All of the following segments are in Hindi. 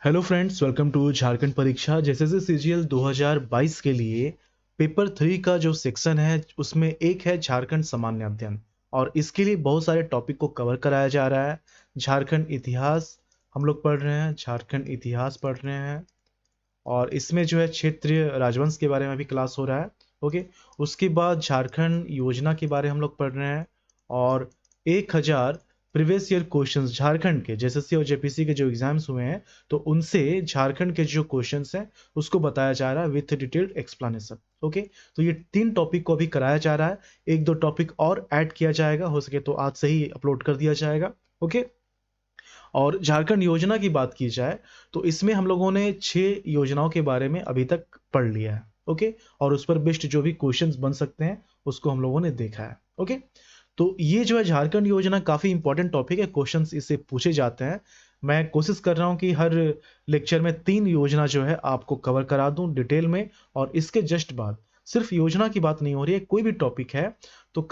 Hello friends, welcome to Jharkhand परीक्षा जेएसएससी सीजीएल 2022 के लिए पेपर 3 का जो सेक्शन है उसमें एक है झारखंड सामान्य अध्ययन। और इसके लिए बहुत सारे टॉपिक को कवर कराया जा रहा है। झारखंड इतिहास हम लोग पढ़ रहे हैं, झारखंड इतिहास पढ़ रहे हैं। और इसमें जो है क्षेत्रीय राजवंश के बारे में भी क्लास हो रहा है। ओके, उसके बाद झारखंड योजना के बारे में हम लोग पढ़ रहे हैं। और 1000 प्रीवियस ईयर क्वेश्चंस झारखंड के जेएसएससी और जेपीसी के जो एग्जाम्स हुए हैं तो उनसे झारखंड के जो क्वेश्चंस हैं उसको बताया जा रहा है विथ डिटेल्ड एक्सप्लेनेशन। ओके, तो ये 3 टॉपिक को अभी कराया जा रहा है। एक दो टॉपिक और ऐड किया जाएगा, हो सके तो आज से ही अपलोड कर दिया जाएगा। ओके, और झारखंड योजना की बात की जाए तो इसमें हम लोगों ने 6 योजनाओं के बारे में अभी तक पढ़ लिया है। ओके, और उस पर बेस्ड जो भी क्वेश्चंस बन सकते हैं उसको हम लोगों ने देखा है। ओके, तो ये जो है झारखंड योजना काफ़ी इंपॉर्टेंट टॉपिक है, क्वेश्चंस इससे पूछे जाते हैं। मैं कोशिश कर रहा हूँ कि हर लेक्चर में 3 योजना जो है आपको कवर करा दूं डिटेल में। और इसके जस्ट बाद सिर्फ योजना की बात नहीं हो रही है, कोई भी टॉपिक है तो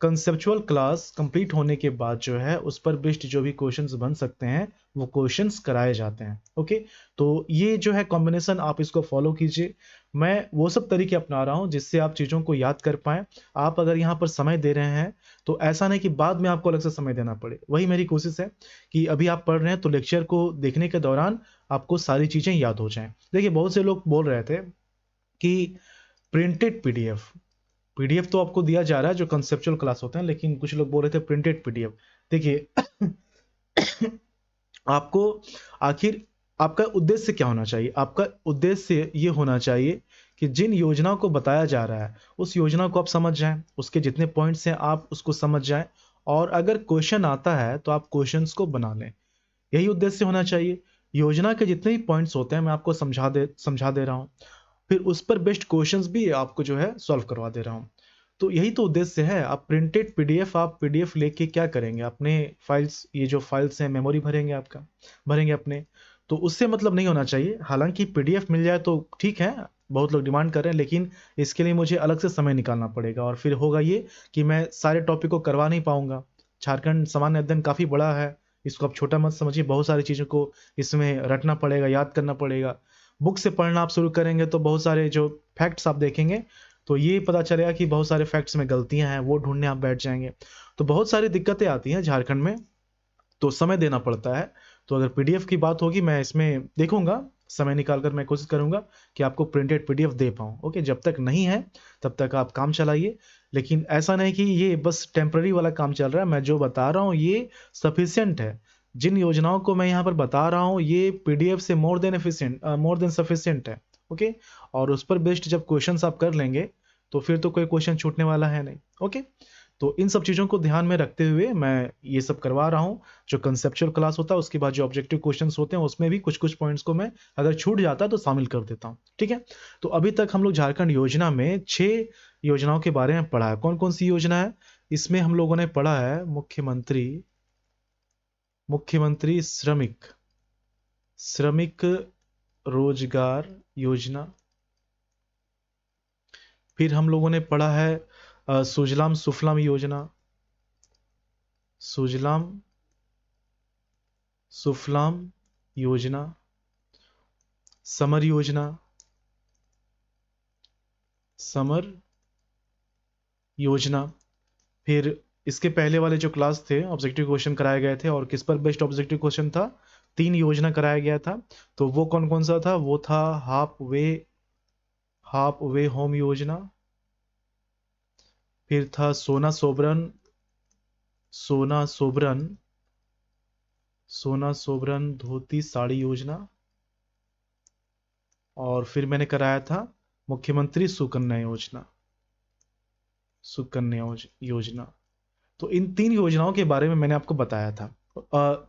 कंसेप्चुअल क्लास कंप्लीट होने के बाद जो है उस पर बेस्ड जो भी क्वेश्चंस बन सकते हैं वो क्वेश्चंस कराए जाते हैं। ओके, तो ये जो है कॉम्बिनेशन आप इसको फॉलो कीजिए। मैं वो सब तरीके अपना रहा हूँ जिससे आप चीज़ों को याद कर पाएँ। आप अगर यहाँ पर समय दे रहे हैं तो ऐसा नहीं कि बाद में आपको अलग से समय देना पड़े। वही मेरी कोशिश है कि अभी आप पढ़ रहे हैं तो लेक्चर को देखने के दौरान आपको सारी चीज़ें याद हो जाएँ। देखिए, बहुत से लोग बोल रहे थे कि प्रिंटेड पीडीएफ पीडीएफ तो आपको दिया जा रहा है जो कंसेप्चुअल क्लास होते हैं, लेकिन कुछ लोग बोल रहे थे प्रिंटेड पीडीएफ। देखिए आपको आखिर आपका उद्देश्य क्या होना चाहिए? आपका उद्देश्य ये होना चाहिए कि जिन योजनाओं को बताया जा रहा है उस योजना को आप समझ जाएं, उसके जितने पॉइंट्स हैं आप उसको समझ जाएं। और अगर क्वेश्चन आता है तो आप क्वेश्चंस को बना लें, यही उद्देश्य होना चाहिए। योजना के जितने भी पॉइंट्स होते हैं मैं आपको समझा दे रहा हूँ, फिर उस पर बेस्ड क्वेश्चंस भी आपको जो है सॉल्व करवा दे रहा हूँ। तो यही तो उद्देश्य है। आप पीडीएफ लेके क्या करेंगे? अपने फाइल्स, ये जो फाइल्स हैं मेमोरी भरेंगे अपने। तो उससे मतलब नहीं होना चाहिए। हालांकि पीडीएफ मिल जाए तो ठीक है, बहुत लोग डिमांड कर रहे हैं, लेकिन इसके लिए मुझे अलग से समय निकालना पड़ेगा और फिर होगा ये कि मैं सारे टॉपिक को करवा नहीं पाऊंगा। झारखंड सामान्य अध्ययन काफ़ी बड़ा है, इसको आप छोटा मत समझिए। बहुत सारी चीज़ों को इसमें रटना पड़ेगा, याद करना पड़ेगा। बुक से पढ़ना आप शुरू करेंगे तो बहुत सारे जो फैक्ट्स आप देखेंगे तो ये पता चलेगा कि बहुत सारे फैक्ट्स में गलतियां हैं, वो ढूंढने आप बैठ जाएंगे। तो बहुत सारी दिक्कतें आती हैं झारखंड में, तो समय देना पड़ता है। तो अगर पीडीएफ की बात होगी मैं इसमें देखूंगा, समय निकाल कर मैं कोशिश करूंगा कि आपको प्रिंटेड पीडीएफ दे पाऊँ। ओके, जब तक नहीं है तब तक आप काम चलाइए। लेकिन ऐसा नहीं कि ये बस टेम्पररी वाला काम चल रहा है। मैं जो बता रहा हूँ ये सफिशियंट है। जिन योजनाओं को मैं यहाँ पर बता रहा हूँ ये पीडीएफ से मोर देन सफिशियंट है। ओके, और उस पर बेस्ड जब क्वेश्चन आप कर लेंगे तो फिर तो कोई क्वेश्चन छूटने वाला है नहीं। ओके, तो इन सब चीज़ों को ध्यान में रखते हुए मैं ये सब करवा रहा हूँ। जो कंसेप्चुअल क्लास होता है उसके बाद जो ऑब्जेक्टिव क्वेश्चंस होते हैं उसमें भी कुछ कुछ पॉइंट्स को मैं अगर छूट जाता है तो शामिल कर देता हूँ। ठीक है, तो अभी तक हम लोग झारखंड योजना में 6 योजनाओं के बारे में पढ़ा है। कौन कौन सी योजना है इसमें? हम लोगों ने पढ़ा है मुख्यमंत्री श्रमिक रोजगार योजना। फिर हम लोगों ने पढ़ा है सुजलाम सुफलाम योजना, सुजलाम सुफलाम योजना, समर योजना, समर योजना। फिर इसके पहले वाले जो क्लास थे ऑब्जेक्टिव क्वेश्चन कराए गए थे, और किस पर बेस्ड ऑब्जेक्टिव क्वेश्चन था? 3 योजना कराया गया था। तो वो कौन कौन सा था? वो था हाफ वे होम योजना, फिर था सोना सोबरन धोती साड़ी योजना, और फिर मैंने कराया था मुख्यमंत्री योजना। तो इन 3 योजनाओं के बारे में मैंने आपको बताया था।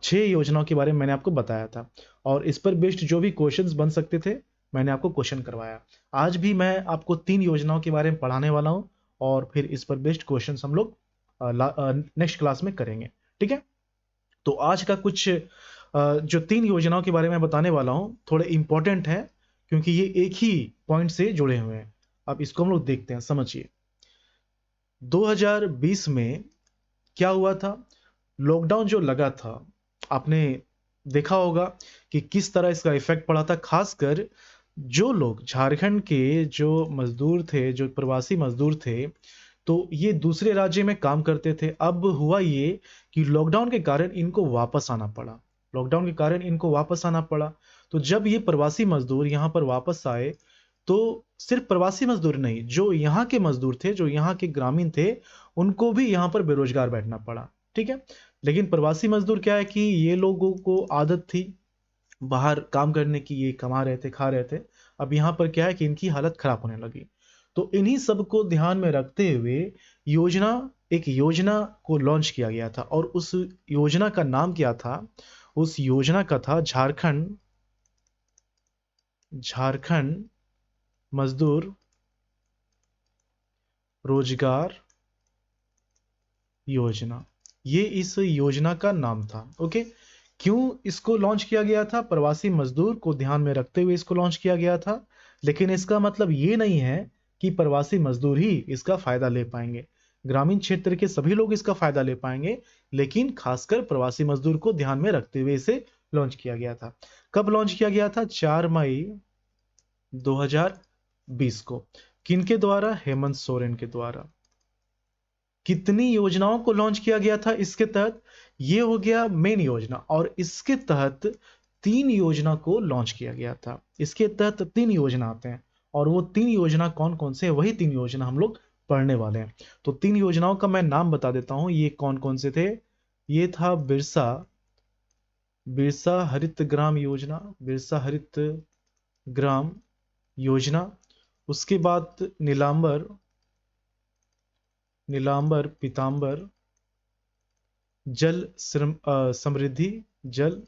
6 योजनाओं के बारे में मैंने आपको बताया था, और इस पर बेस्ड जो भी क्वेश्चंस बन सकते थे मैंने आपको क्वेश्चन करवाया। आज भी मैं आपको 3 योजनाओं के बारे में पढ़ाने वाला हूं, और फिर इस पर बेस्ड क्वेश्चंस हम लोग नेक्स्ट क्लास में करेंगे। ठीक है, तो आज का कुछ जो 3 योजनाओं के बारे में बताने वाला हूं थोड़े इंपॉर्टेंट है, क्योंकि ये एक ही पॉइंट से जुड़े हुए हैं। अब इसको हम लोग देखते हैं, समझिए। 2020 में क्या हुआ था? लॉकडाउन जो लगा था, आपने देखा होगा कि किस तरह इसका इफेक्ट पड़ा था, खासकर जो लोग झारखंड के जो मजदूर थे, जो प्रवासी मजदूर थे, तो ये दूसरे राज्य में काम करते थे। अब हुआ ये कि लॉकडाउन के कारण इनको वापस आना पड़ा। लॉकडाउन के कारण इनको वापस आना पड़ा। तो जब ये प्रवासी मजदूर यहाँ पर वापस आए, तो सिर्फ प्रवासी मजदूर नहीं, जो यहाँ के मजदूर थे, जो यहाँ के ग्रामीण थे, उनको भी यहाँ पर बेरोजगार बैठना पड़ा। ठीक है। लेकिन प्रवासी मजदूर क्या है कि ये लोगों को आदत थी बाहर काम करने की, ये कमा रहे थे, खा रहे थे। अब यहाँ पर क्या है कि इनकी हालत खराब होने लगी। तो इन्हीं सब को ध्यान में रखते हुए योजना एक योजना को लॉन्च किया गया था, और उस योजना का नाम क्या था? उस योजना का था झारखंड झारखंड मजदूर रोजगार योजना। ये इस योजना का नाम था। ओके। क्यों इसको लॉन्च किया गया था? प्रवासी मजदूर को ध्यान में रखते हुए इसको लॉन्च किया गया था। लेकिन इसका मतलब ये नहीं है कि प्रवासी मजदूर ही इसका फायदा ले पाएंगे। ग्रामीण क्षेत्र के सभी लोग इसका फायदा ले पाएंगे, लेकिन खासकर प्रवासी मजदूर को ध्यान में रखते हुए इसे लॉन्च किया गया था। कब लॉन्च किया गया था? 4 मई 2020 को। किनके द्वारा? हेमंत सोरेन के द्वारा। कितनी योजनाओं को लॉन्च किया गया था इसके तहत? ये हो गया मेन योजना, और इसके तहत 3 योजना को लॉन्च किया गया था। इसके तहत 3 योजना आते हैं, और वो 3 योजना कौन कौन से हैं, वही 3 योजना हम लोग पढ़ने वाले हैं। तो 3 योजनाओं का मैं नाम बता देता हूं, ये कौन कौन से थे। ये था बिरसा बिरसा हरित ग्राम योजना, बिरसा हरित ग्राम योजना। उसके बाद नीलांबर पीतांबर समृद्धि जल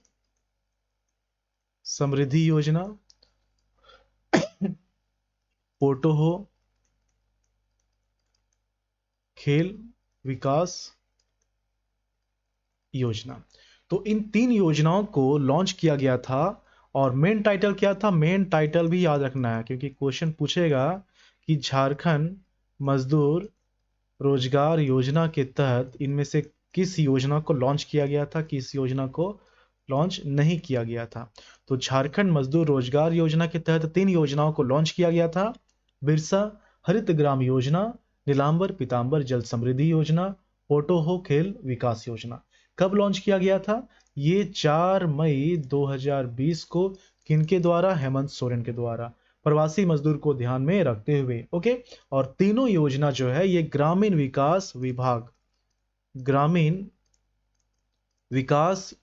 समृद्धि योजना, पोटोहो खेल विकास योजना। तो इन 3 योजनाओं को लॉन्च किया गया था। और मेन टाइटल क्या था? मेन टाइटल भी याद रखना है, क्योंकि क्वेश्चन पूछेगा कि झारखंड मजदूर रोजगार योजना के तहत इनमें से किस योजना को लॉन्च किया गया था, किस योजना को लॉन्च नहीं किया गया था। तो झारखंड मजदूर रोजगार योजना के तहत 3 योजनाओं को लॉन्च किया गया था। बिरसा हरित ग्राम योजना, नीलांबर पीतांबर जल समृद्धि योजना, पोटोहो खेल विकास योजना। कब लॉन्च किया गया था? ये 4 मई 2020 को। किनके द्वारा? हेमंत सोरेन के द्वारा, प्रवासी मजदूर को ध्यान में रखते हुए। ओके। और तीनों योजना जो है ये ग्रामीण विकास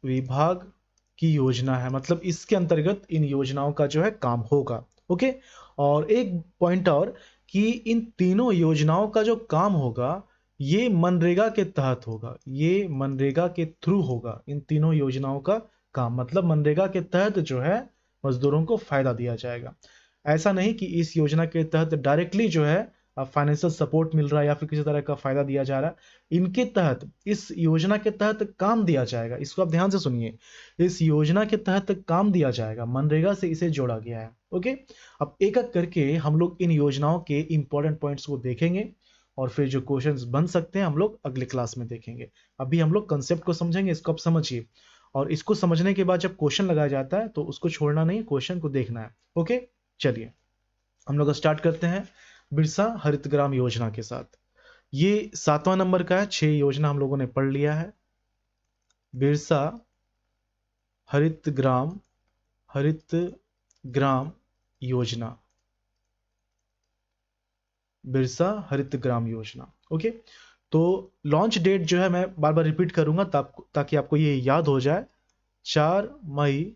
विभाग की योजना है। मतलब इसके अंतर्गत इन योजनाओं का जो है काम होगा। ओके। और एक पॉइंट और, कि इन तीनों योजनाओं का जो काम होगा ये मनरेगा के तहत होगा, ये मनरेगा के थ्रू होगा। इन तीनों योजनाओं का काम मतलब मनरेगा के तहत जो है मजदूरों को फायदा दिया जाएगा। ऐसा नहीं कि इस योजना के तहत डायरेक्टली जो है फाइनेंशियल सपोर्ट मिल रहा है या फिर किसी तरह का फायदा दिया जा रहा है। इनके तहत, इस योजना के तहत काम दिया जाएगा। इसको आप ध्यान से सुनिए, इस योजना के तहत काम दिया जाएगा, मनरेगा से इसे जोड़ा गया है। ओके। अब एक एक करके हम लोग इन योजनाओं के इंपॉर्टेंट पॉइंट्स को देखेंगे, और फिर जो क्वेश्चंस बन सकते हैं हम लोग अगले क्लास में देखेंगे। अभी हम लोग कंसेप्ट को समझेंगे, इसको आप समझिए। और इसको समझने के बाद जब क्वेश्चन लगाया जाता है तो उसको छोड़ना नहीं, क्वेश्चन को देखना है। ओके। चलिए हम लोग स्टार्ट करते हैं बिरसा हरित ग्राम योजना के साथ। ये 7वां नंबर का है, 6 योजना हम लोगों ने पढ़ लिया है। बिरसा हरित ग्राम योजना, बिरसा हरित ग्राम योजना। ओके। तो लॉन्च डेट जो है मैं बार बार रिपीट करूंगा ताकि आपको ये याद हो जाए। 4 मई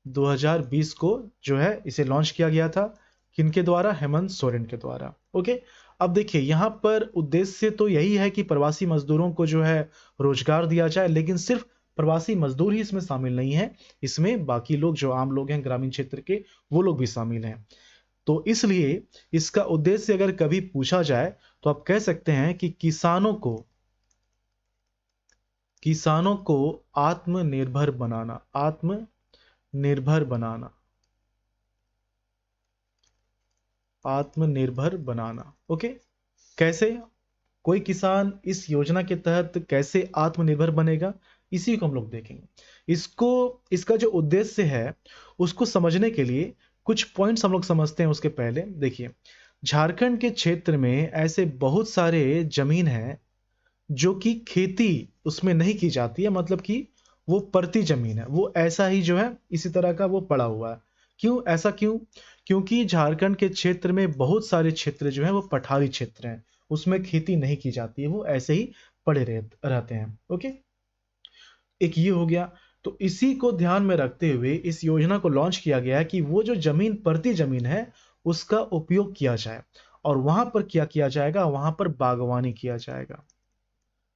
2020 को जो है इसे लॉन्च किया गया था। किनके द्वारा? हेमंत सोरेन के द्वारा। ओके। अब देखिए यहाँ पर उद्देश्य तो यही है कि प्रवासी मजदूरों को जो है रोजगार दिया जाए, लेकिन सिर्फ प्रवासी मजदूर ही इसमें शामिल नहीं है, इसमें बाकी लोग जो आम लोग हैं ग्रामीण क्षेत्र के, वो लोग भी शामिल हैं। तो इसलिए इसका उद्देश्य अगर कभी पूछा जाए तो आप कह सकते हैं कि किसानों को आत्मनिर्भर बनाना, आत्मनिर्भर बनाना, आत्मनिर्भर बनाना। ओके। कैसे? कोई किसान इस योजना के तहत कैसे आत्मनिर्भर बनेगा? इसी को हम लोग देखेंगे। इसको, इसका जो उद्देश्य है उसको समझने के लिए कुछ पॉइंट्स हम लोग समझते हैं। उसके पहले देखिए, झारखंड के क्षेत्र में ऐसे बहुत सारे जमीन है जो कि खेती उसमें नहीं की जाती है, मतलब कि वो परती जमीन है, वो ऐसा ही जो है इसी तरह का वो पड़ा हुआ है। क्यों ऐसा क्यों? क्योंकि झारखंड के क्षेत्र में बहुत सारे क्षेत्र जो है वो पठारी क्षेत्र हैं, उसमें खेती नहीं की जाती है, वो ऐसे ही पड़े रहते हैं। ओके, एक ये हो गया। तो इसी को ध्यान में रखते हुए इस योजना को लॉन्च किया गया है कि वो जो जमीन परती जमीन है उसका उपयोग किया जाए। और वहां पर क्या किया जाएगा? वहां पर बागवानी किया जाएगा,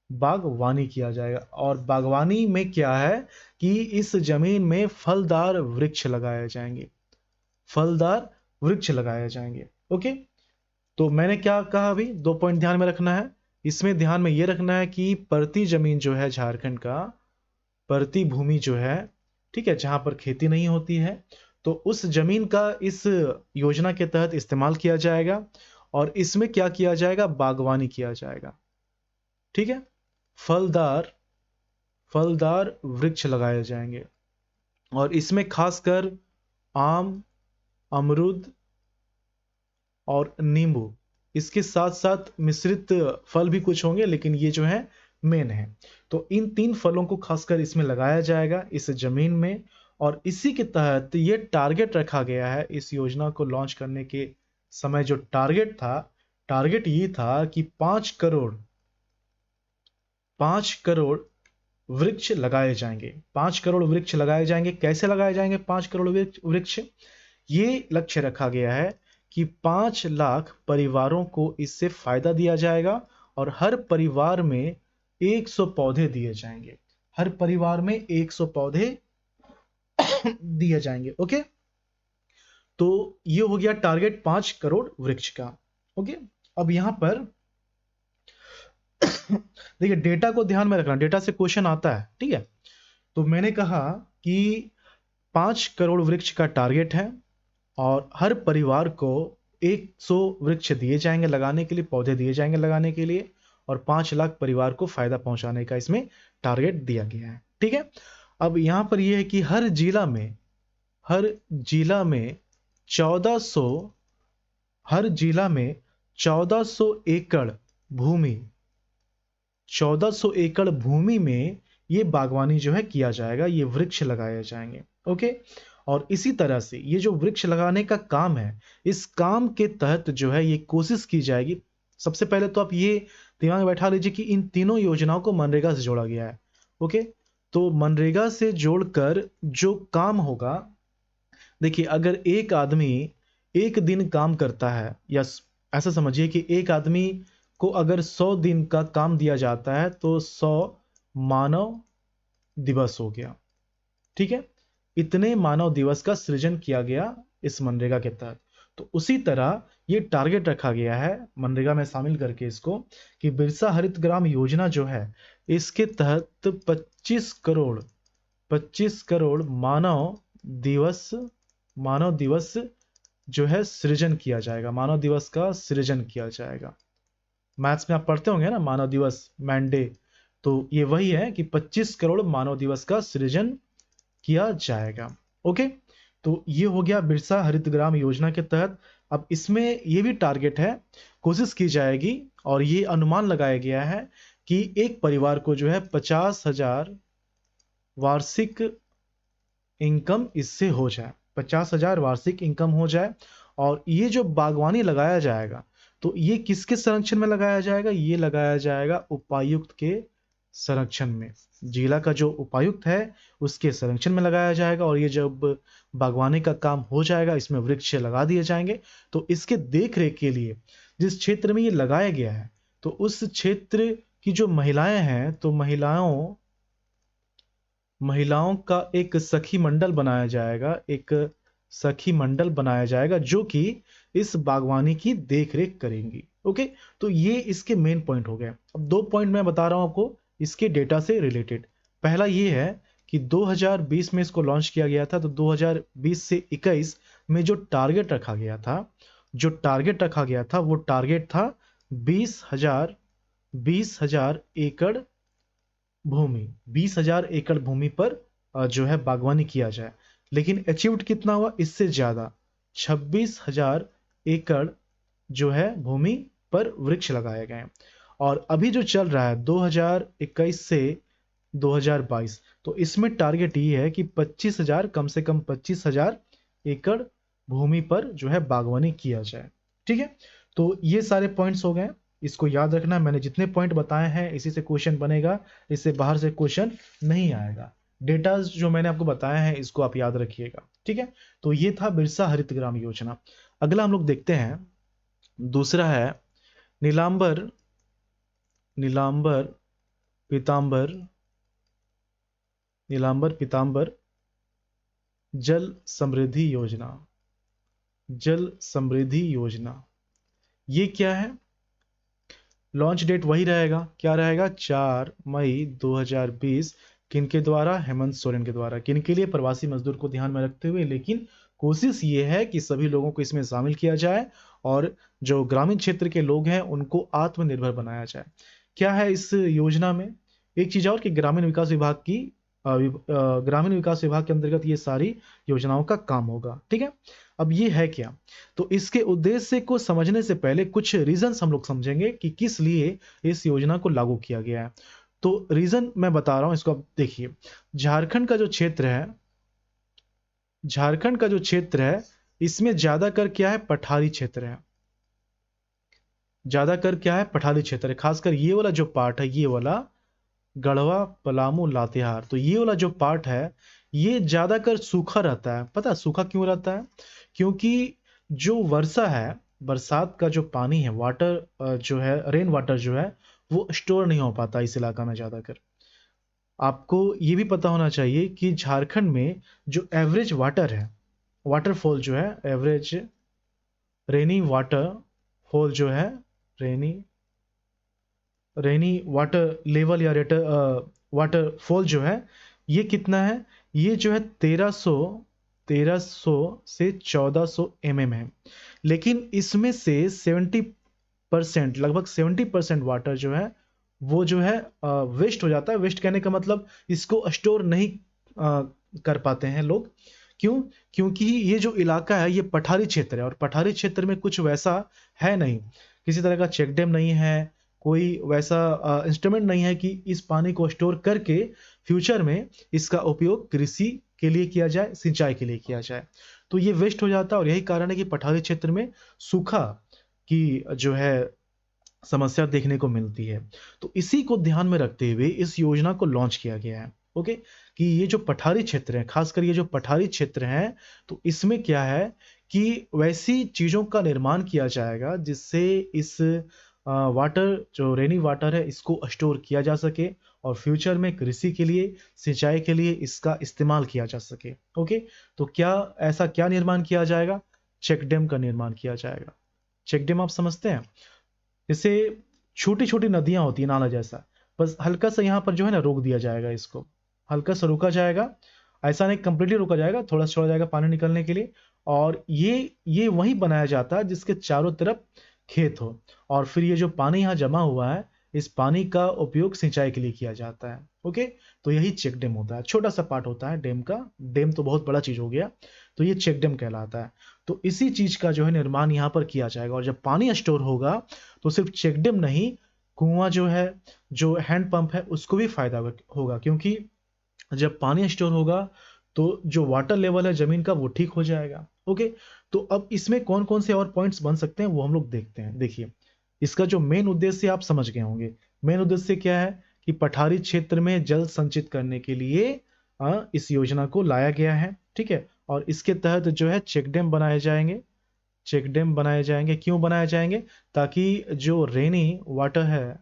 बागवानी किया जाएगा। और बागवानी में क्या है कि इस जमीन में फलदार वृक्ष लगाए जाएंगे, फलदार वृक्ष लगाए जाएंगे। ओके, तो मैंने क्या कहा? अभी 2 पॉइंट ध्यान में रखना है। इसमें ध्यान में यह रखना है कि परती जमीन जो है झारखंड का, परती भूमि जो है, ठीक है, जहां पर खेती नहीं होती है, तो उस जमीन का इस योजना के तहत इस्तेमाल किया जाएगा। और इसमें क्या किया जाएगा? बागवानी किया जाएगा, ठीक है। फलदार फलदार वृक्ष लगाए जाएंगे। और इसमें खासकर आम, अमरूद और नींबू, इसके साथ साथ मिश्रित फल भी कुछ होंगे, लेकिन ये जो है मेन है। तो इन 3 फलों को खासकर इसमें लगाया जाएगा इस जमीन में। और इसी के तहत ये टारगेट रखा गया है इस योजना को लॉन्च करने के समय। जो टारगेट था, टारगेट ये था कि 5 करोड़ वृक्ष लगाए जाएंगे, 5 करोड़ वृक्ष लगाए जाएंगे। कैसे लगाए जाएंगे 5 करोड़ वृक्ष? ये लक्ष्य रखा गया है कि 5 लाख परिवारों को इससे फायदा दिया जाएगा और हर परिवार में 100 पौधे दिए जाएंगे, हर परिवार में 100 पौधे दिए जाएंगे। ओके, तो ये हो गया टारगेट 5 करोड़ वृक्ष का। ओके, अब यहां पर देखिए डेटा को ध्यान में रखना, डेटा से क्वेश्चन आता है, ठीक है। तो मैंने कहा कि 5 करोड़ वृक्ष का टारगेट है और हर परिवार को 100 वृक्ष दिए जाएंगे लगाने के लिए, पौधे दिए जाएंगे लगाने के लिए, और 5 लाख परिवार को फायदा पहुंचाने का इसमें टारगेट दिया गया है, ठीक है। अब यहां पर यह है कि हर जिला में 1400 हर जिला में 1400 एकड़ भूमि 1400 एकड़ भूमि में ये बागवानी जो है किया जाएगा, ये वृक्ष लगाए जाएंगे। ओके, और इसी तरह से ये जो वृक्ष लगाने का काम है, इस काम के तहत जो है ये कोशिश की जाएगी। सबसे पहले तो आप ये दिमाग में बैठा लीजिए कि इन तीनों योजनाओं को मनरेगा से जोड़ा गया है। ओके, तो मनरेगा से जोड़कर जो काम होगा, देखिए अगर एक आदमी एक दिन काम करता है, या ऐसा समझिए कि एक आदमी को अगर 100 दिन का काम दिया जाता है तो 100 मानव दिवस हो गया, ठीक है। इतने मानव दिवस का सृजन किया गया इस मनरेगा के तहत। तो उसी तरह ये टारगेट रखा गया है मनरेगा में शामिल करके इसको, कि बिरसा हरित ग्राम योजना जो है इसके तहत 25 करोड़ मानव दिवस जो है सृजन किया जाएगा, मानव दिवस का सृजन किया जाएगा। मैथ्स में आप पढ़ते होंगे ना, मानव दिवस, मैंडे, तो ये वही है कि 25 करोड़ मानव दिवस का सृजन किया जाएगा। ओके, तो ये हो गया बिरसा हरित ग्राम योजना के तहत। अब इसमें ये भी टारगेट है, कोशिश की जाएगी और ये अनुमान लगाया गया है कि एक परिवार को जो है 50,000 वार्षिक इनकम इससे हो जाए, 50,000 वार्षिक इनकम हो जाए। और ये जो बागवानी लगाया जाएगा, तो ये किसके संरक्षण में लगाया जाएगा? ये लगाया जाएगा उपायुक्त के संरक्षण में, जिला का जो उपायुक्त है उसके संरक्षण में लगाया जाएगा। और ये जब बागवानी का काम हो जाएगा, इसमें वृक्ष लगा दिए जाएंगे, तो इसके देख रेख के लिए जिस क्षेत्र में ये लगाया गया है, तो उस क्षेत्र की जो महिलाएं हैं, तो महिलाओं का एक सखी मंडल बनाया जाएगा, एक सखी मंडल बनाया जाएगा जो कि इस बागवानी की देखरेख करेंगी। ओके, तो ये इसके मेन पॉइंट हो गए। अब 2 पॉइंट मैं बता रहा हूं आपको इसके डेटा से रिलेटेड। पहला ये है कि 2020 में इसको लॉन्च किया गया था, तो 2020 से 21 में जो टारगेट रखा गया था वो टारगेट था 20,000 एकड़ भूमि, 20,000 एकड़ भूमि पर जो है बागवानी किया जाए, लेकिन अचीव्ड कितना हुआ इससे ज़्यादा, 26,000 एकड़ जो है भूमि पर वृक्ष लगाए गए हैं। और अभी जो चल रहा है 2021 से 2022, तो इसमें टारगेट ये है कि 25,000, कम से कम 25,000 एकड़ भूमि पर जो है बागवानी किया जाए। ठीक है, तो ये सारे पॉइंट्स हो गए, इसको याद रखना। मैंने जितने पॉइंट बताए हैं इसी से क्वेश्चन बनेगा, इससे बाहर से क्वेश्चन नहीं आएगा। डेटा जो मैंने आपको बताया है इसको आप याद रखिएगा। ठीक है, तो ये था बिरसा हरित ग्राम योजना। अगला हम लोग देखते हैं, दूसरा है नीलांबर नीलांबर पीतांबर नीलांबर पीतांबर जल समृद्धि योजना। जल समृद्धि योजना ये क्या है? लॉन्च डेट वही रहेगा, क्या रहेगा? 4 मई 2020। किनके द्वारा? हेमंत सोरेन के द्वारा। किनके लिए? प्रवासी मजदूर को ध्यान में रखते हुए, लेकिन कोशिश ये है कि सभी लोगों को इसमें शामिल किया जाए और जो ग्रामीण क्षेत्र के लोग हैं उनको आत्मनिर्भर बनाया जाए। क्या है इस योजना में? एक चीज और कि ग्रामीण विकास विभाग की ग्रामीण विकास विभाग के अंतर्गत ये सारी योजनाओं का काम होगा। ठीक है, अब ये है क्या? तो इसके उद्देश्य को समझने से पहले कुछ रीजंस हम लोग समझेंगे कि किस लिए इस योजना को लागू किया गया है। तो रीजन मैं बता रहा हूं, इसको आप देखिए। झारखंड का जो क्षेत्र है, झारखंड का जो क्षेत्र है इसमें ज्यादातर क्या है? पठारी क्षेत्र है। ज्यादातर क्या है? पठारी क्षेत्र है। खासकर ये वाला जो पार्ट है, ये वाला गढ़वा, पलामू, लातेहार, तो ये वाला जो पार्ट है ये ज्यादातर सूखा रहता है। पता है सूखा क्यों रहता है? क्योंकि जो वर्षा है, बरसात का जो पानी है, वाटर जो है, रेन वाटर जो है, वो स्टोर नहीं हो पाता इस इलाका में ज्यादातर। आपको ये भी पता होना चाहिए कि झारखंड में जो एवरेज वाटर है, वाटरफॉल जो है, एवरेज रेनी वाटर फॉल जो है, रेनी रेनी वाटर लेवल या रेटर वाटरफॉल जो है, ये कितना है? ये जो है 1300 से 1400 है। लेकिन इसमें से 70%, लगभग 70% वाटर जो है वो जो है वेस्ट हो जाता है। वेस्ट कहने का मतलब इसको स्टोर नहीं कर पाते हैं लोग। क्यों? क्योंकि ये जो इलाका है ये पठारी क्षेत्र है, और पठारी क्षेत्र में कुछ वैसा है नहीं, किसी तरह का चेक डैम नहीं है, कोई वैसा इंस्ट्रूमेंट नहीं है कि इस पानी को स्टोर करके फ्यूचर में इसका उपयोग कृषि के लिए किया जाए, सिंचाई के लिए किया जाए। तो ये वेस्ट हो जाता है, और यही कारण है कि पठारी क्षेत्र में सूखा की जो है समस्या देखने को मिलती है। तो इसी को ध्यान में रखते हुए इस योजना को लॉन्च किया गया है। ओके, कि ये जो पठारी क्षेत्र है, खासकर ये जो पठारी क्षेत्र है, तो इसमें क्या है कि वैसी चीजों का निर्माण किया जाएगा जिससे इस वाटर, जो रेनी वाटर है, इसको स्टोर किया जा सके और फ्यूचर में कृषि के लिए, सिंचाई के लिए इसका इस्तेमाल किया जा सके। ओके, तो क्या ऐसा क्या निर्माण किया जाएगा? चेक डैम का निर्माण किया जाएगा। चेक डैम आप समझते हैं? जैसे छोटी छोटी नदियां होती है, नाला जैसा, बस हल्का सा यहाँ पर जो है ना रोक दिया जाएगा, इसको हल्का सा रोका जाएगा। ऐसा नहीं कंप्लीटली रोका जाएगा, थोड़ा सा छोड़ा जाएगा पानी निकलने के लिए। और ये वही बनाया जाता है जिसके चारों तरफ खेत हो, और फिर ये जो पानी यहाँ जमा हुआ है, इस पानी का उपयोग सिंचाई के लिए किया जाता है। ओके, तो यही चेक डैम होता है। छोटा सा पार्ट होता है डैम का, डैम तो बहुत बड़ा चीज हो गया, तो ये चेक डैम कहलाता है। तो इसी चीज का जो है निर्माण यहाँ पर किया जाएगा, और जब पानी स्टोर होगा तो सिर्फ चेक डैम नहीं, कुआं जो है, जो हैंड पंप है, उसको भी फायदा होगा। क्योंकि जब पानी स्टोर होगा तो जो वाटर लेवल है जमीन का वो ठीक हो जाएगा। ओके, तो अब इसमें कौन कौन से और पॉइंट्स बन सकते हैं वो हम लोग देखते हैं। देखिए, इसका जो मेन उद्देश्य आप समझ गए होंगे। मेन उद्देश्य क्या है कि पठारी क्षेत्र में जल संचित करने के लिए इस योजना को लाया गया है। ठीक है, और इसके तहत जो है चेक डैम बनाए जाएंगे। चेक डैम बनाए जाएंगे, क्यों बनाए जाएंगे? ताकि जो रेनी वाटर है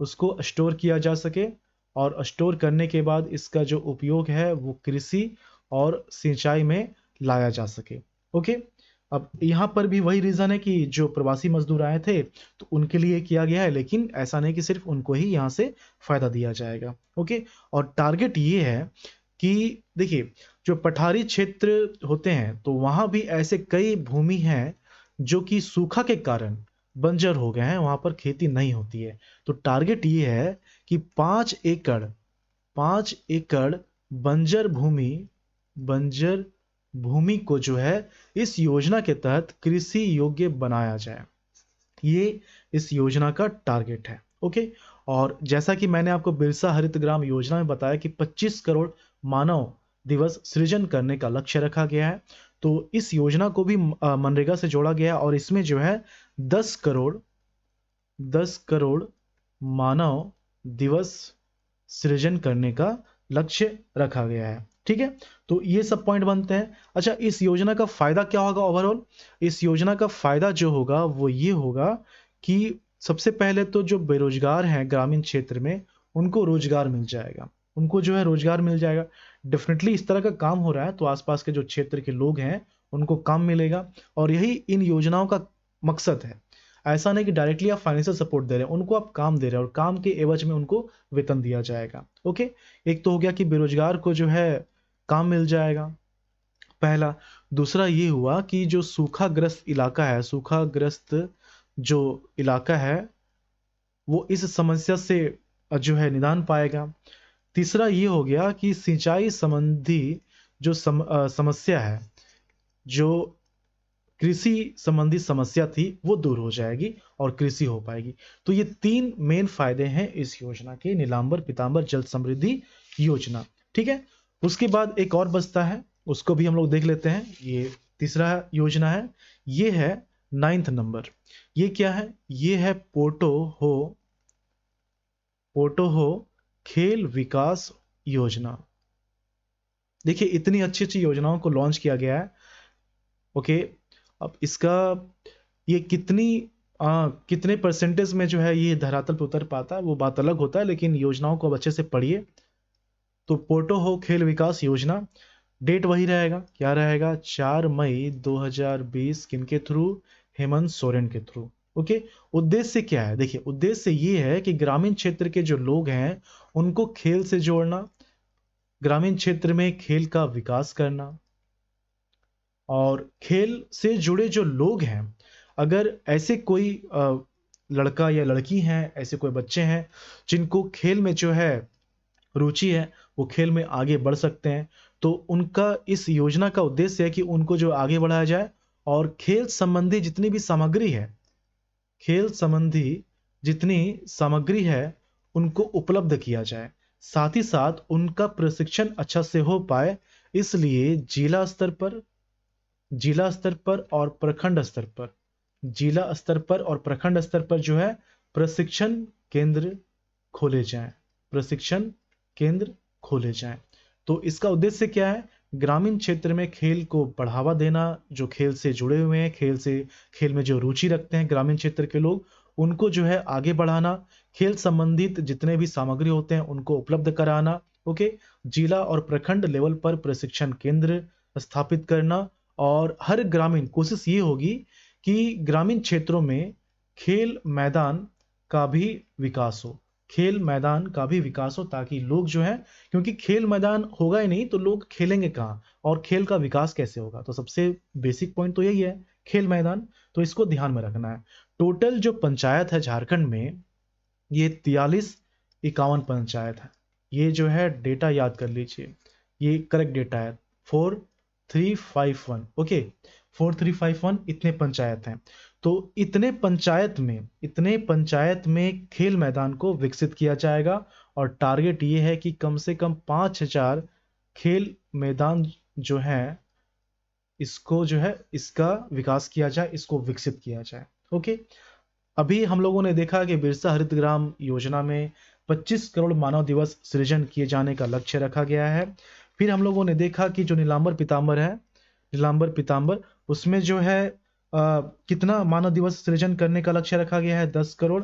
उसको स्टोर किया जा सके, और स्टोर करने के बाद इसका जो उपयोग है वो कृषि और सिंचाई में लाया जा सके। ओके, अब यहाँ पर भी वही रीजन है कि जो प्रवासी मजदूर आए थे तो उनके लिए किया गया है, लेकिन ऐसा नहीं कि सिर्फ उनको ही यहाँ से फायदा दिया जाएगा। ओके, और टारगेट ये है कि देखिए, जो पठारी क्षेत्र होते हैं तो वहां भी ऐसे कई भूमि हैं जो कि सूखा के कारण बंजर हो गए हैं, वहां पर खेती नहीं होती है। तो टारगेट ये है कि 5 एकड़ 5 एकड़ बंजर भूमि को जो है इस योजना के तहत कृषि योग्य बनाया जाए। ये इस योजना का टारगेट है। ओके, और जैसा कि मैंने आपको बिरसा हरित ग्राम योजना में बताया कि 25 करोड़ मानव दिवस सृजन करने का लक्ष्य रखा गया है, तो इस योजना को भी मनरेगा से जोड़ा गया है और इसमें जो है 10 करोड़ मानव दिवस सृजन करने का लक्ष्य रखा गया है। ठीक है, तो ये सब पॉइंट बनते हैं। अच्छा, इस योजना का फायदा क्या होगा ओवरऑल? इस योजना का फायदा जो होगा वो ये होगा कि सबसे पहले तो जो बेरोजगार हैं ग्रामीण क्षेत्र में, उनको रोजगार मिल जाएगा, उनको जो है रोजगार मिल जाएगा। डेफिनेटली इस तरह का काम हो रहा है तो आसपास के जो क्षेत्र के लोग हैं उनको काम मिलेगा, और यही इन योजनाओं का मकसद है। ऐसा नहीं कि डायरेक्टली आप फाइनेंशियल सपोर्ट दे रहे हैं, उनको आप काम दे रहे हैं और काम के एवज में उनको वेतन दिया जाएगा। ओके, एक तो हो गया कि बेरोजगार को जो है काम मिल जाएगा, पहला। दूसरा ये हुआ कि जो सूखाग्रस्त इलाका है, सूखाग्रस्त जो इलाका है वो इस समस्या से जो है निदान पाएगा। तीसरा ये हो गया कि सिंचाई संबंधी जो समस्या है, जो कृषि संबंधी समस्या थी वो दूर हो जाएगी और कृषि हो पाएगी। तो ये 3 मेन फायदे हैं इस योजना के, नीलांबर पीतांबर जल समृद्धि योजना। ठीक है, उसके बाद एक और बचता है, उसको भी हम लोग देख लेते हैं। ये तीसरा योजना है, ये है 9th नंबर। ये क्या है? ये है पोटो हो खेल विकास योजना। देखिए, इतनी अच्छी अच्छी योजनाओं को लॉन्च किया गया है। ओके, अब इसका ये कितने परसेंटेज में जो है ये धरातल पर उतर पाता है वो बात अलग होता है, लेकिन योजनाओं को अब अच्छे से पढ़िए। तो पोटो हो खेल विकास योजना, डेट वही रहेगा, क्या रहेगा? 4 मई 2020। किनके थ्रू? हेमंत सोरेन के थ्रू। ओके, उद्देश्य क्या है? देखिए, उद्देश्य ये है कि ग्रामीण क्षेत्र के जो लोग हैं उनको खेल से जोड़ना, ग्रामीण क्षेत्र में खेल का विकास करना, और खेल से जुड़े जो लोग हैं, अगर ऐसे कोई लड़का या लड़की हैं, ऐसे कोई बच्चे हैं जिनको खेल में जो है रुचि है, वो खेल में आगे बढ़ सकते हैं, तो उनका इस योजना का उद्देश्य है कि उनको जो आगे बढ़ाया जाए और खेल संबंधी जितनी भी सामग्री है, खेल संबंधी जितनी सामग्री है उनको उपलब्ध किया जाए, साथ ही साथ उनका प्रशिक्षण अच्छा से हो पाए। इसलिए जिला स्तर पर और प्रखंड स्तर पर, जिला स्तर पर और प्रखंड स्तर पर जो है प्रशिक्षण केंद्र खोले जाएं, प्रशिक्षण केंद्र खोले जाएं। तो इसका उद्देश्य क्या है? ग्रामीण क्षेत्र में खेल को बढ़ावा देना, जो खेल से जुड़े हुए हैं, खेल में जो रुचि रखते हैं ग्रामीण क्षेत्र के लोग, उनको जो है आगे बढ़ाना, खेल संबंधित जितने भी सामग्री होते हैं उनको उपलब्ध कराना। ओके, जिला और प्रखंड लेवल पर प्रशिक्षण केंद्र स्थापित करना, और हर ग्रामीण, कोशिश ये होगी कि ग्रामीण क्षेत्रों में खेल मैदान का भी विकास हो, खेल मैदान का भी विकास हो, ताकि लोग जो है, क्योंकि खेल मैदान होगा ही नहीं तो लोग खेलेंगे कहाँ और खेल का विकास कैसे होगा? तो सबसे बेसिक पॉइंट तो यही है, खेल मैदान। तो इसको ध्यान में रखना है। टोटल जो पंचायत है झारखंड में, ये 4351 पंचायत है। ये जो है डेटा याद कर लीजिए, ये करेक्ट डेटा है, 4351। ओके, 4351 इतने पंचायत हैं। तो इतने पंचायत में खेल मैदान को विकसित किया जाएगा, और टारगेट ये है कि कम से कम 5000 खेल मैदान जो है, इसको जो है इसका विकास किया जाए, इसको विकसित किया जाए। ओके, अभी हम लोगों ने देखा कि बिरसा हरित ग्राम योजना में 25 करोड़ मानव दिवस सृजन किए जाने का लक्ष्य रखा गया है। फिर हम लोगों ने देखा कि जो नीलांबर पीतांबर है, नीलांबर पीतांबर, उसमें जो है कितना मानव दिवस सृजन करने का लक्ष्य रखा गया है? 10 करोड़।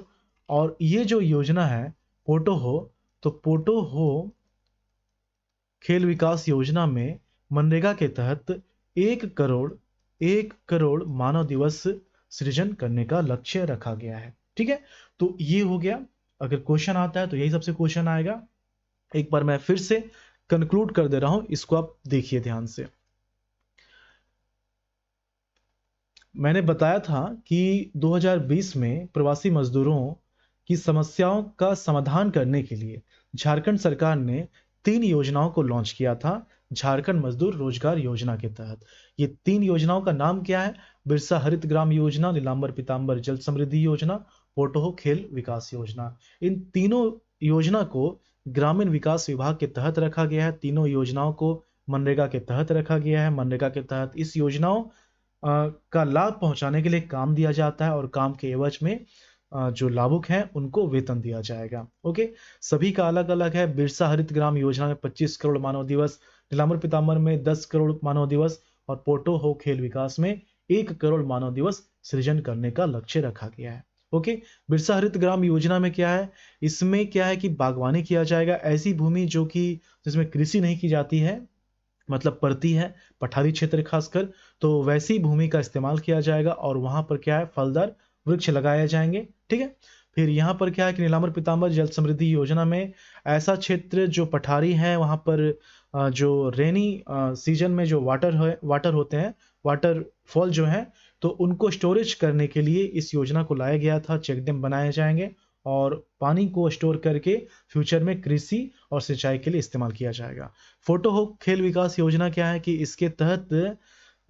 और ये जो योजना है पोटो हो, तो पोटो हो खेल विकास योजना में मनरेगा के तहत 1 करोड़ मानव दिवस सृजन करने का लक्ष्य रखा गया है। ठीक है, तो ये हो गया। अगर क्वेश्चन आता है तो यही सबसे क्वेश्चन आएगा। एक बार मैं फिर से कंक्लूड कर दे रहा हूं, इसको आप देखिए ध्यान से। मैंने बताया था कि 2020 में प्रवासी मजदूरों की समस्याओं का समाधान करने के लिए झारखंड सरकार ने 3 योजनाओं को लॉन्च किया था झारखंड मजदूर रोजगार योजना के तहत। ये 3 योजनाओं का नाम क्या है? बिरसा हरित ग्राम योजना, नीलांबर पीतांबर जल समृद्धि योजना, पोटहो खेल विकास योजना। इन तीनों योजना को ग्रामीण विकास विभाग के तहत रखा गया है। तीनों योजनाओं को मनरेगा के तहत रखा गया है। मनरेगा के तहत इस योजनाओं का लाभ पहुंचाने के लिए काम दिया जाता है और काम के एवज में जो लाभुक हैं उनको वेतन दिया जाएगा। ओके, सभी का अलग अलग है। बिरसा हरित ग्राम योजना में 25 करोड़ मानव दिवस, नीलांबर पीतांबर में 10 करोड़ मानव दिवस और पोटो हो खेल विकास में 1 करोड़ मानव दिवस सृजन करने का लक्ष्य रखा गया है। ओके, बिरसा हरित ग्राम योजना में क्या है? इसमें क्या है कि बागवानी किया जाएगा, ऐसी भूमि जो कि जिसमें कृषि नहीं की जाती है, मतलब पड़ती है पठारी क्षेत्र खासकर, तो वैसी भूमि का इस्तेमाल किया जाएगा और वहां पर क्या है, फलदार वृक्ष लगाए जाएंगे। ठीक है, फिर यहाँ पर क्या है कि नीलांबर पीतांबर जल समृद्धि योजना में ऐसा क्षेत्र जो पठारी है वहां पर जो रेनी सीजन में जो वाटर होते हैं, वाटर फॉल जो है, तो उनको स्टोरेज करने के लिए इस योजना को लाया गया था। चेक डैम बनाए जाएंगे और पानी को स्टोर करके फ्यूचर में कृषि और सिंचाई के लिए इस्तेमाल किया जाएगा। फोटो हो खेल विकास योजना क्या है कि इसके तहत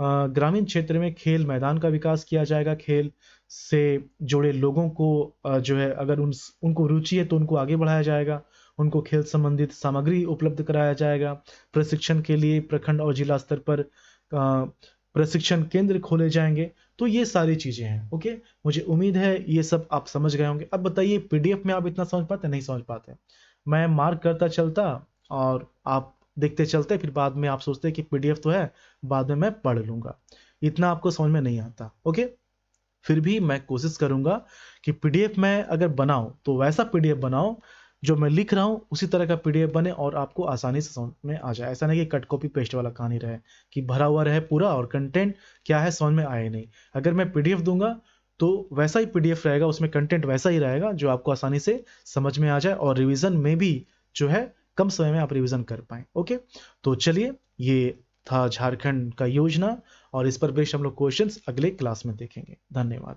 ग्रामीण क्षेत्र में खेल मैदान का विकास किया जाएगा। खेल से जुड़े लोगों को जो है अगर उनको रुचि है तो उनको आगे बढ़ाया जाएगा, उनको खेल संबंधित सामग्री उपलब्ध कराया जाएगा। प्रशिक्षण के लिए प्रखंड और जिला स्तर पर प्रशिक्षण केंद्र खोले जाएंगे। तो ये सारी चीजें हैं। ओके, मुझे उम्मीद है ये सब आप समझ गए होंगे। अब बताइए पीडीएफ में आप इतना समझ पाते नहीं समझ पाते? मैं मार्क करता चलता और आप देखते चलते, फिर बाद में आप सोचते कि पीडीएफ तो है, बाद में मैं पढ़ लूंगा, इतना आपको समझ में नहीं आता। ओके, फिर भी मैं कोशिश करूंगा कि पीडीएफ में अगर बनाऊं तो वैसा पीडीएफ बनाऊं जो मैं लिख रहा हूं उसी तरह का पीडीएफ बने और आपको आसानी से समझ में आ जाए। ऐसा नहीं कि कट कॉपी पेस्ट वाला कहानी रहे कि भरा हुआ रहे पूरा और कंटेंट क्या है समझ में आए नहीं। अगर मैं पीडीएफ दूंगा तो वैसा ही पीडीएफ रहेगा, उसमें कंटेंट वैसा ही रहेगा जो आपको आसानी से समझ में आ जाए और रिवीजन में भी जो है कम समय में आप रिवीजन कर पाए। ओके, तो चलिए, ये था झारखंड का योजना और इस पर बेस्ड हम लोग क्वेश्चंस अगले क्लास में देखेंगे। धन्यवाद।